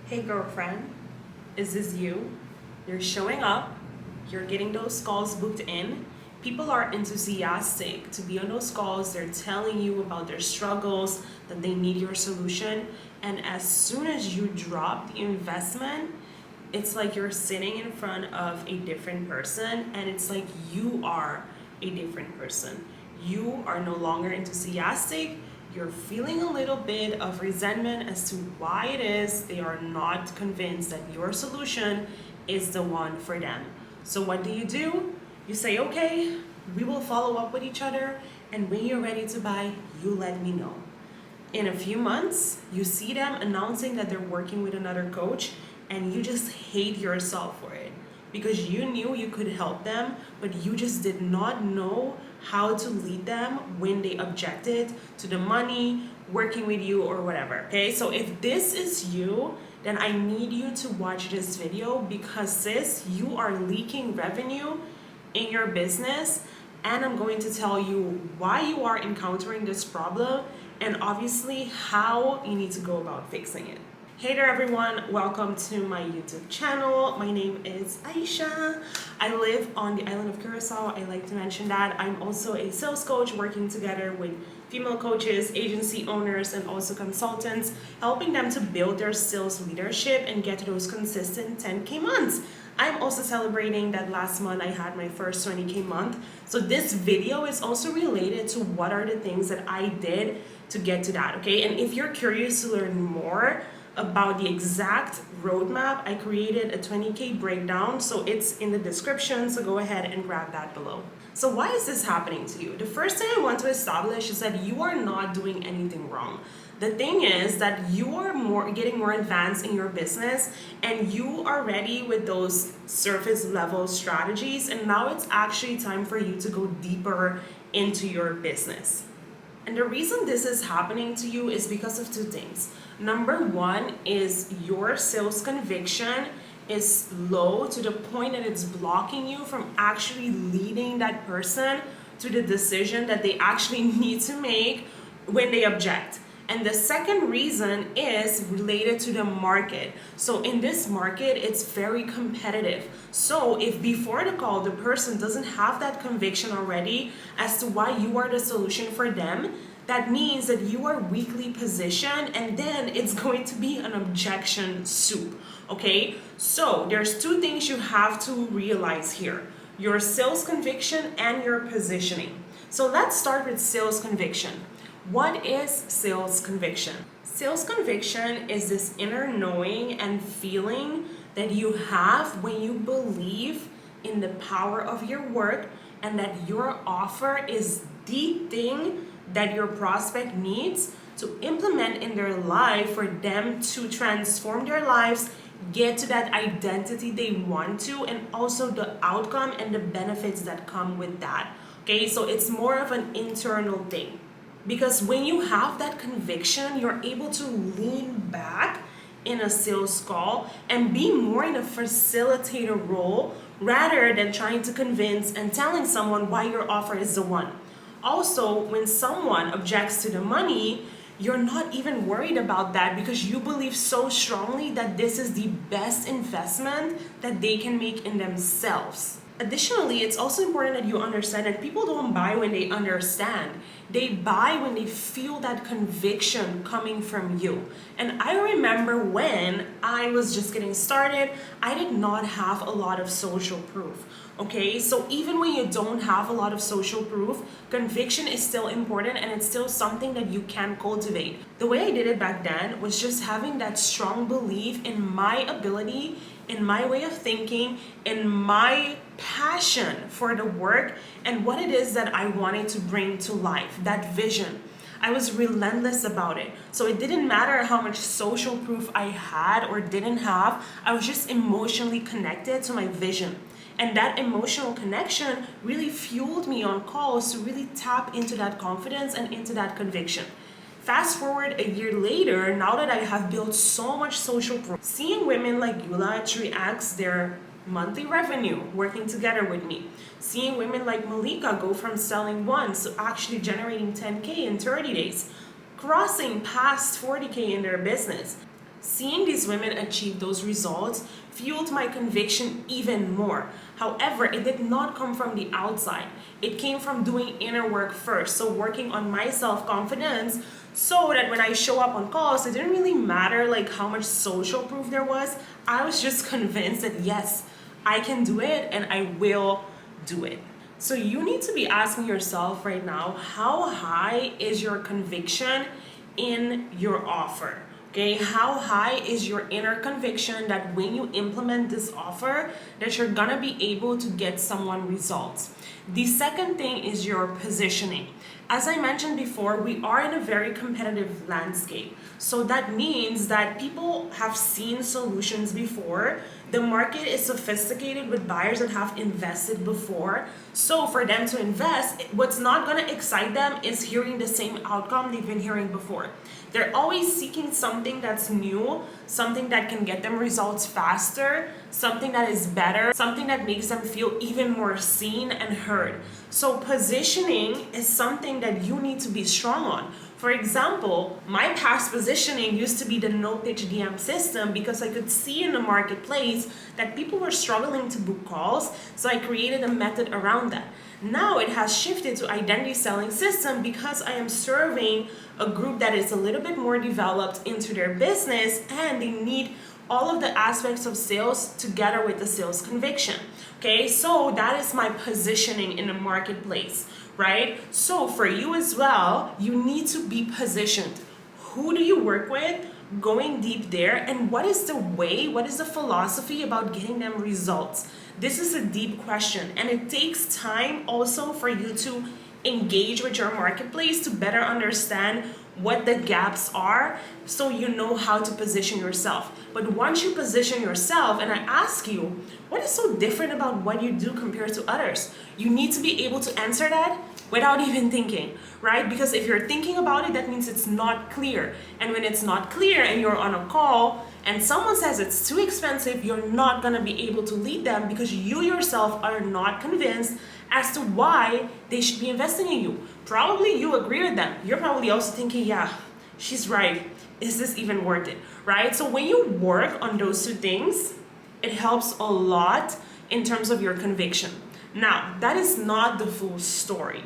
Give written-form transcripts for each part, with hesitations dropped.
Hey girlfriend, is this you? You're showing up, you're getting those calls booked in. People are enthusiastic to be on those calls. They're telling you about their struggles, that they need your solution. And as soon as you drop the investment, it's like you're sitting in front of a different person, and it's like you are a different person. You are no longer enthusiastic. You're feeling a little bit of resentment as to why it is they are not convinced that your solution is the one for them. So, what do? You say, okay, we will follow up with each other, and when you're ready to buy, you let me know. In a few months, you see them announcing that they're working with another coach, and you just hate yourself for it because you knew you could help them, but you just did not know how to lead them when they objected to the money, working with you, or whatever. Okay, so if this is you, then I need you to watch this video because, sis, you are leaking revenue in your business, and I'm going to tell you why you are encountering this problem and obviously how you need to go about fixing it. Hey there everyone, welcome to my YouTube channel. My name is Aisha. I live on the island of Curacao. I like to mention that. I'm also a sales coach working together with female coaches, agency owners, and also consultants, helping them to build their sales leadership and get to those consistent 10K months. I'm also celebrating that last month I had my first 20K month. So this video is also related to what are the things that I did to get to that, okay? And if you're curious to learn more about the exact roadmap, I created a 20K breakdown, so it's in the description, so go ahead and grab that below. So why is this happening to you? The first thing I want to establish is that you are not doing anything wrong. The thing is that you are getting more advanced in your business, and you are ready with those surface level strategies, and now it's actually time for you to go deeper into your business. And the reason this is happening to you is because of two things. Number one is your sales conviction is low to the point that it's blocking you from actually leading that person to the decision that they actually need to make when they object. And the second reason is related to the market. So in this market, it's very competitive. So if before the call, the person doesn't have that conviction already as to why you are the solution for them, that means that you are weakly positioned, and then it's going to be an objection soup. Okay? So there's two things you have to realize here: your sales conviction and your positioning. So let's start with sales conviction. What is sales conviction? Sales conviction is this inner knowing and feeling that you have when you believe in the power of your work and that your offer is the thing that your prospect needs to implement in their life for them to transform their lives, get to that identity they want to, and also the outcome and the benefits that come with that. Okay, so it's more of an internal thing. Because when you have that conviction, you're able to lean back in a sales call and be more in a facilitator role rather than trying to convince and telling someone why your offer is the one. Also, when someone objects to the money, you're not even worried about that because you believe so strongly that this is the best investment that they can make in themselves. Additionally, it's also important that you understand that people don't buy when they understand. They buy when they feel that conviction coming from you. And I remember when I was just getting started, I did not have a lot of social proof. Okay, so even when you don't have a lot of social proof, conviction is still important, and it's still something that you can cultivate. The way I did it back then was just having that strong belief in my ability, in my way of thinking, in my passion for the work and what it is that I wanted to bring to life, that vision. I was relentless about it. So it didn't matter how much social proof I had or didn't have, I was just emotionally connected to my vision. And that emotional connection really fueled me on calls to really tap into that confidence and into that conviction. Fast forward a year later, now that I have built so much social proof, seeing women like Yula 3x their monthly revenue working together with me, seeing women like Malika go from selling once to actually generating 10K in 30 days, crossing past 40K in their business, Seeing these women achieve those results fueled my conviction even more. However, it did not come from the outside. It came from doing inner work first. So working on my self-confidence so that when I show up on calls, it didn't really matter like how much social proof there was. I was just convinced that yes, I can do it and I will do it. So you need to be asking yourself right now, how high is your conviction in your offer? Okay, how high is your inner conviction that when you implement this offer, that you're gonna be able to get someone results? The second thing is your positioning. As I mentioned before, we are in a very competitive landscape. So that means that people have seen solutions before. The market is sophisticated with buyers that have invested before. So for them to invest, what's not going to excite them is hearing the same outcome they've been hearing before. They're always seeking something that's new, something that can get them results faster, something that is better, something that makes them feel even more seen and heard. So positioning is something that you need to be strong on. For example, my past positioning used to be the no pitch DM system because I could see in the marketplace that people were struggling to book calls, so I created a method around that. Now it has shifted to identity selling system because I am serving a group that is a little bit more developed into their business and they need all of the aspects of sales together with the sales conviction. Okay, so that is my positioning in the marketplace, right? So for you as well, you need to be positioned. Who do you work with? Going deep there, and what is the way, what is the philosophy about getting them results? This is a deep question, and it takes time also for you to engage with your marketplace to better understand what the gaps are so you know how to position yourself. But once you position yourself, and I ask you, what is so different about what you do compared to others? You need to be able to answer that without even thinking, right? Because if you're thinking about it, that means it's not clear. And when it's not clear and you're on a call and someone says it's too expensive, you're not gonna be able to lead them because you yourself are not convinced as to why they should be investing in you. Probably you agree with them. You're probably also thinking, yeah, she's right. Is this even worth it, right? So when you work on those two things, it helps a lot in terms of your conviction. Now, that is not the full story.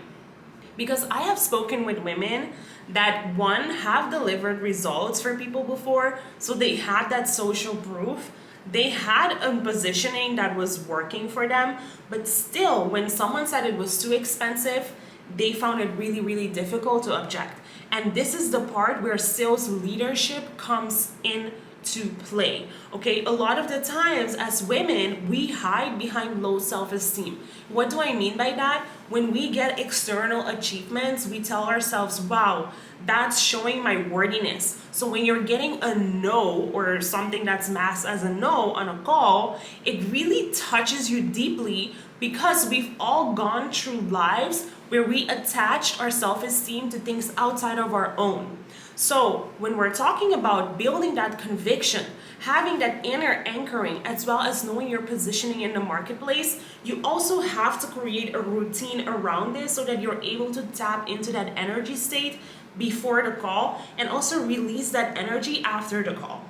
Because I have spoken with women that one, have delivered results for people before, so they had that social proof. They had a positioning that was working for them, but still, when someone said it was too expensive, they found it really, really difficult to object. And this is the part where sales leadership comes in to play. Okay, a lot of the times as women, we hide behind low self-esteem. What do I mean by that? When we get external achievements, we tell ourselves, wow, that's showing my worthiness. So when you're getting a no or something that's masked as a no on a call, it really touches you deeply because we've all gone through lives where we attach our self-esteem to things outside of our own. So when we're talking about building that conviction, having that inner anchoring, as well as knowing your positioning in the marketplace, you also have to create a routine around this so that you're able to tap into that energy state before the call and also release that energy after the call.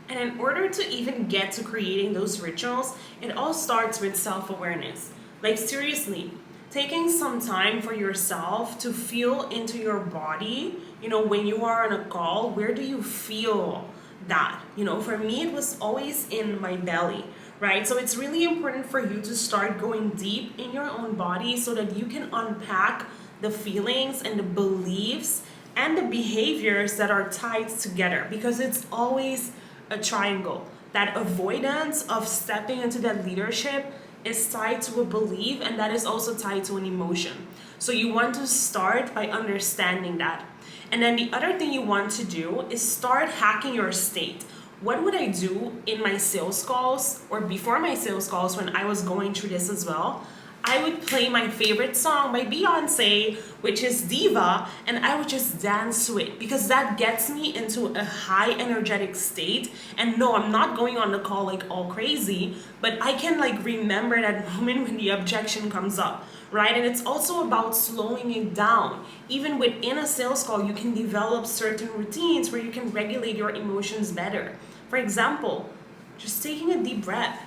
And in order to even get to creating those rituals, it all starts with self-awareness. Like seriously, taking some time for yourself to feel into your body. You know, when you are on a call, where do you feel that? You know, for me, it was always in my belly, right? So it's really important for you to start going deep in your own body so that you can unpack the feelings and the beliefs and the behaviors that are tied together, because it's always a triangle. That avoidance of stepping into that leadership is tied to a belief, and that is also tied to an emotion. So you want to start by understanding that. And then the other thing you want to do is start hacking your state. What would I do in my sales calls or before my sales calls when I was going through this as well? I would play my favorite song by Beyonce, which is Diva, and I would just dance to it because that gets me into a high energetic state. And no, I'm not going on the call like all crazy, but I can like remember that moment when the objection comes up, right? And it's also about slowing it down. Even within a sales call, you can develop certain routines where you can regulate your emotions better. For example, just taking a deep breath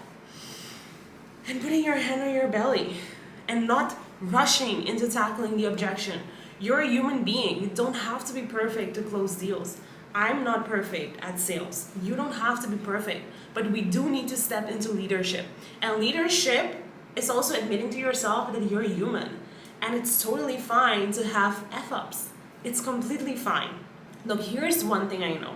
and putting your hand on your belly and not rushing into tackling the objection. You're a human being. You don't have to be perfect to close deals. I'm not perfect at sales. You don't have to be perfect, but we do need to step into leadership. And leadership is also admitting to yourself that you're human. And it's totally fine to have F-ups. It's completely fine. Look, here's one thing I know.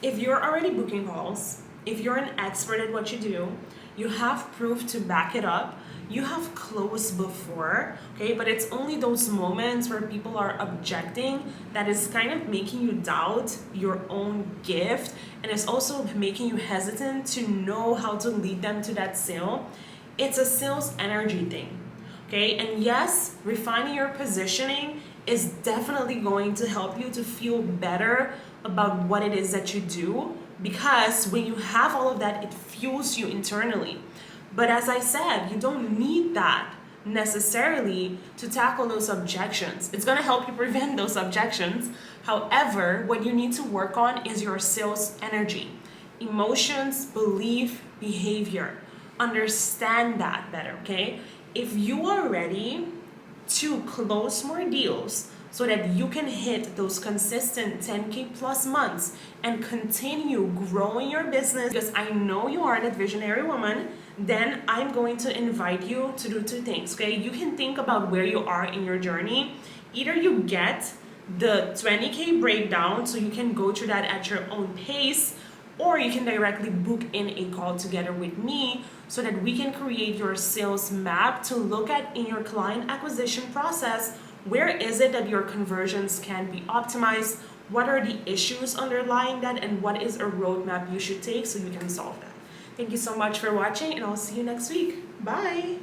If you're already booking calls, if you're an expert at what you do, you have proof to back it up, you have closed before, okay? But it's only those moments where people are objecting that is kind of making you doubt your own gift, and it's also making you hesitant to know how to lead them to that sale. It's a sales energy thing, okay? And yes, refining your positioning is definitely going to help you to feel better about what it is that you do, because when you have all of that, it fuels you internally. But as I said, you don't need that necessarily to tackle those objections. It's going to help you prevent those objections. However, what you need to work on is your sales energy, emotions, belief, behavior. Understand that better, okay? If you are ready to close more deals so that you can hit those consistent 10K plus months and continue growing your business, because I know you are that visionary woman, then I'm going to invite you to do two things, okay? You can think about where you are in your journey. Either you get the 20K breakdown so you can go through that at your own pace, or you can directly book in a call together with me so that we can create your sales map to look at in your client acquisition process. Where is it that your conversions can be optimized? What are the issues underlying that? And what is a roadmap you should take so you can solve that? Thank you so much for watching, and I'll see you next week. Bye!